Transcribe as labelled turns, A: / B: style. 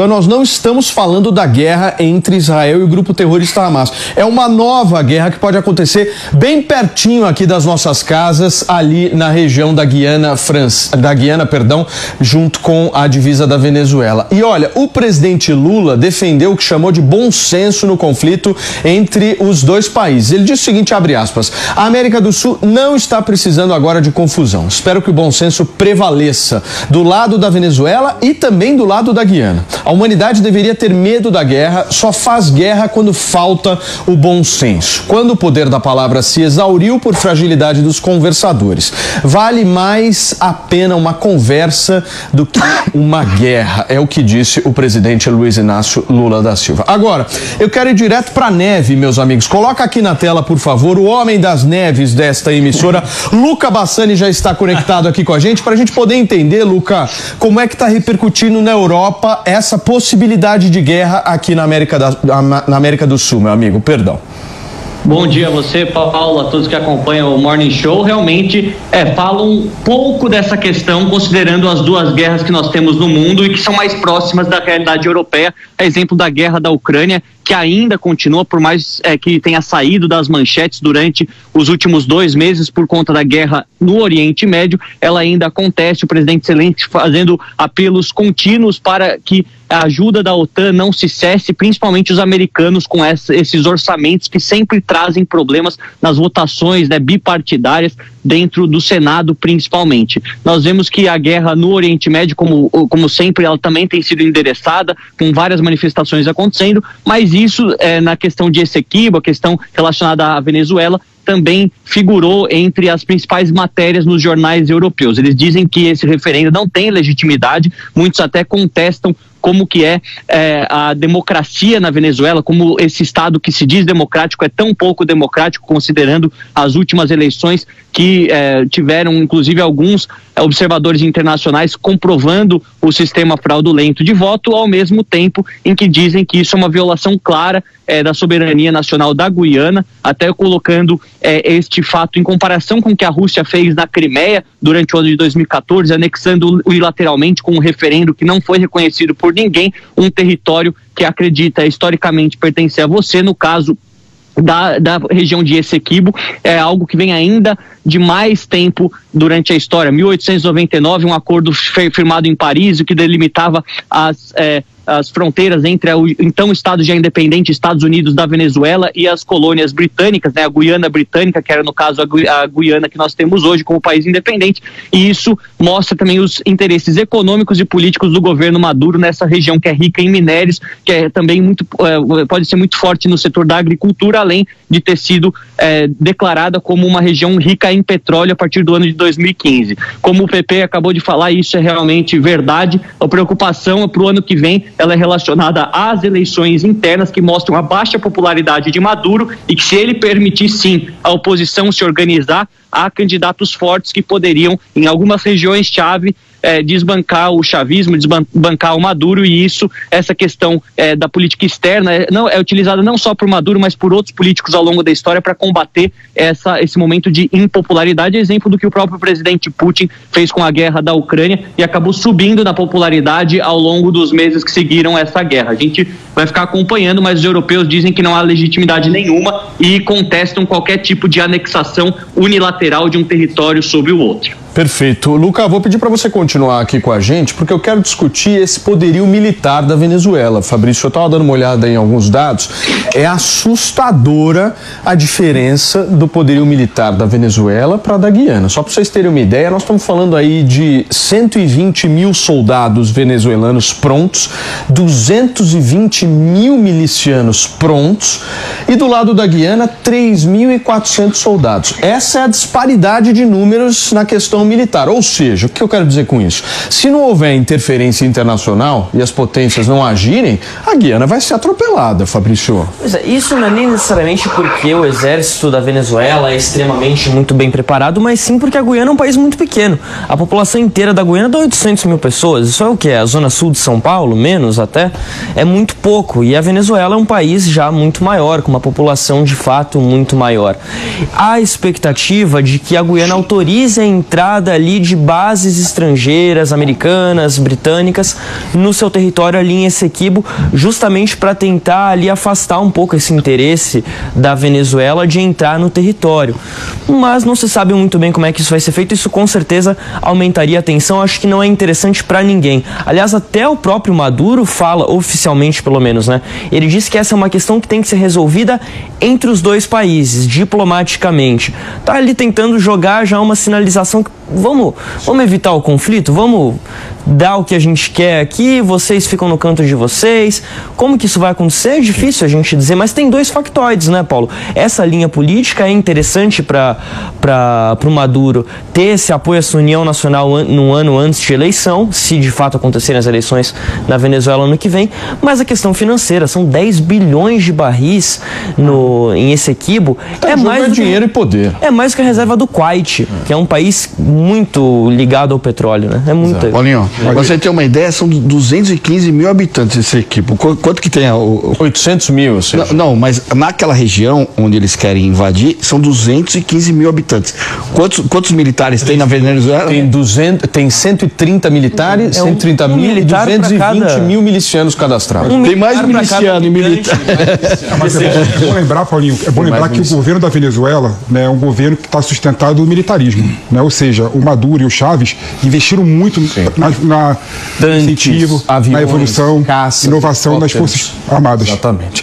A: Nós não estamos falando da guerra entre Israel e o grupo terrorista Hamas. É uma nova guerra que pode acontecer bem pertinho aqui das nossas casas, ali na região da Guiana, junto com a divisa da Venezuela. E olha, o presidente Lula defendeu o que chamou de bom senso no conflito entre os dois países. Ele disse o seguinte, abre aspas, a América do Sul não está precisando agora de confusão. Espero que o bom senso prevaleça do lado da Venezuela e também do lado da Guiana. A humanidade deveria ter medo da guerra, só faz guerra quando falta o bom senso. Quando o poder da palavra se exauriu por fragilidade dos conversadores. Vale mais a pena uma conversa do que uma guerra, é o que disse o presidente Luiz Inácio Lula da Silva. Agora, eu quero ir direto para a neve, meus amigos. Coloca aqui na tela, por favor, o homem das neves desta emissora, Luca Bassani, já está conectado aqui com a gente, para a gente poder entender, Luca, como é que está repercutindo na Europa essa possibilidade de guerra aqui na América do Sul, meu amigo, perdão.
B: Bom dia a você, Paulo, a todos que acompanham o Morning Show. Realmente falam um pouco dessa questão, considerando as duas guerras que nós temos no mundo e que são mais próximas da realidade europeia. É exemplo da guerra da Ucrânia, que ainda continua, por mais que tenha saído das manchetes durante os últimos 2 meses por conta da guerra no Oriente Médio, ela ainda acontece. O presidente Zelensky fazendo apelos contínuos para que a ajuda da OTAN não se cesse, principalmente os americanos com esses orçamentos que sempre trazem problemas nas votações bipartidárias dentro do Senado, principalmente. Nós vemos que a guerra no Oriente Médio, como sempre, ela também tem sido endereçada, com várias manifestações acontecendo, mas isso na questão de Essequibo, a questão relacionada à Venezuela, também figurou entre as principais matérias nos jornais europeus. Eles dizem que esse referendo não tem legitimidade, muitos até contestam como que é a democracia na Venezuela, como esse Estado que se diz democrático é tão pouco democrático, considerando as últimas eleições que tiveram, inclusive, alguns observadores internacionais comprovando o sistema fraudulento de voto, ao mesmo tempo em que dizem que isso é uma violação clara da soberania nacional da Guiana, até colocando este fato em comparação com o que a Rússia fez na Crimeia durante o ano de 2014, anexando unilateralmente com um referendo que não foi reconhecido por ninguém, um território que acredita historicamente pertencer a você, no caso da região de Essequibo. É algo que vem ainda de mais tempo durante a história. 1899, um acordo firmado em Paris, o que delimitava as fronteiras entre o então Estado já independente, Estados Unidos da Venezuela, e as colônias britânicas, a Guiana Britânica, que era no caso a Guiana que nós temos hoje como país independente, e isso mostra também os interesses econômicos e políticos do governo Maduro nessa região que é rica em minérios, que é também pode ser muito forte no setor da agricultura, além de ter sido declarada como uma região rica em petróleo a partir do ano de 2015. Como o PP acabou de falar, isso é realmente verdade. A preocupação para o ano que vem, ela é relacionada às eleições internas, que mostram a baixa popularidade de Maduro, e que, se ele permitir sim a oposição se organizar, há candidatos fortes que poderiam, em algumas regiões-chave, desbancar o chavismo, desbancar o Maduro, e essa questão da política externa é utilizada não só por Maduro, mas por outros políticos ao longo da história para combater esse momento de impopularidade, exemplo do que o próprio presidente Putin fez com a guerra da Ucrânia e acabou subindo na popularidade ao longo dos meses que seguiram essa guerra. A gente vai ficar acompanhando, mas os europeus dizem que não há legitimidade nenhuma e contestam qualquer tipo de anexação unilateral de um território sobre o outro.
A: Perfeito. Luca, vou pedir para você continuar aqui com a gente, porque eu quero discutir esse poderio militar da Venezuela. Fabrício, eu estava dando uma olhada em alguns dados. É assustadora a diferença do poderio militar da Venezuela para a da Guiana. Só para vocês terem uma ideia, nós estamos falando aí de 120 mil soldados venezuelanos prontos, 220 mil milicianos prontos, e do lado da Guiana, 3.400 soldados. Essa é a disparidade de números na questão militar. Ou seja, o que eu quero dizer com isso? Se não houver interferência internacional e as potências não agirem, a Guiana vai ser atropelada, Fabrício.
C: Pois é, isso não é nem necessariamente porque o exército da Venezuela é extremamente muito bem preparado, mas sim porque a Guiana é um país muito pequeno. A população inteira da Guiana dá 800 mil pessoas. Isso é o que? A zona sul de São Paulo? Menos até? É muito pouco. E a Venezuela é um país já muito maior, com uma população de fato muito maior. Há expectativa de que a Guiana autorize a entrada entrada ali de bases estrangeiras, americanas, britânicas, no seu território ali em Essequibo, justamente para tentar ali afastar um pouco esse interesse da Venezuela de entrar no território. Mas não se sabe muito bem como é que isso vai ser feito. Isso com certeza aumentaria a tensão. Acho que não é interessante para ninguém. Aliás, até o próprio Maduro fala, oficialmente pelo menos, né? Ele disse que essa é uma questão que tem que ser resolvida entre os dois países, diplomaticamente. Tá ali tentando jogar já uma sinalização que vamos evitar o conflito, vamos dar o que a gente quer aqui, vocês ficam no canto de vocês. Como que isso vai acontecer? É difícil a gente dizer, mas tem dois factoides, né, Paulo? Essa linha política é interessante para o Maduro ter esse apoio a essa união nacional num ano antes de eleição, se de fato acontecerem as eleições na Venezuela ano que vem, mas a questão financeira, são 10 bilhões de barris em Essequibo,
A: é mais dinheiro e poder.
C: É mais que a reserva do Kuwait, que é um país muito ligado ao petróleo, né? É muito.
D: Paulinho, pra você ter uma ideia, são 215 mil habitantes esse equipo. Quanto que tem?
A: 800 mil, ou seja.
D: Não, mas naquela região onde eles querem invadir, são 215 mil habitantes. Quantos militares tem na Venezuela?
A: Tem 130 militares, 130 mil e 220 mil milicianos cadastrados.
D: Tem mais miliciano e militar.
E: Mas é bom lembrar, Paulinho, que o governo da Venezuela, né, é um governo que está sustentado no militarismo, né? Ou seja, o Maduro e o Chávez investiram muito no incentivo, na evolução, inovação das Forças Armadas.
A: Exatamente.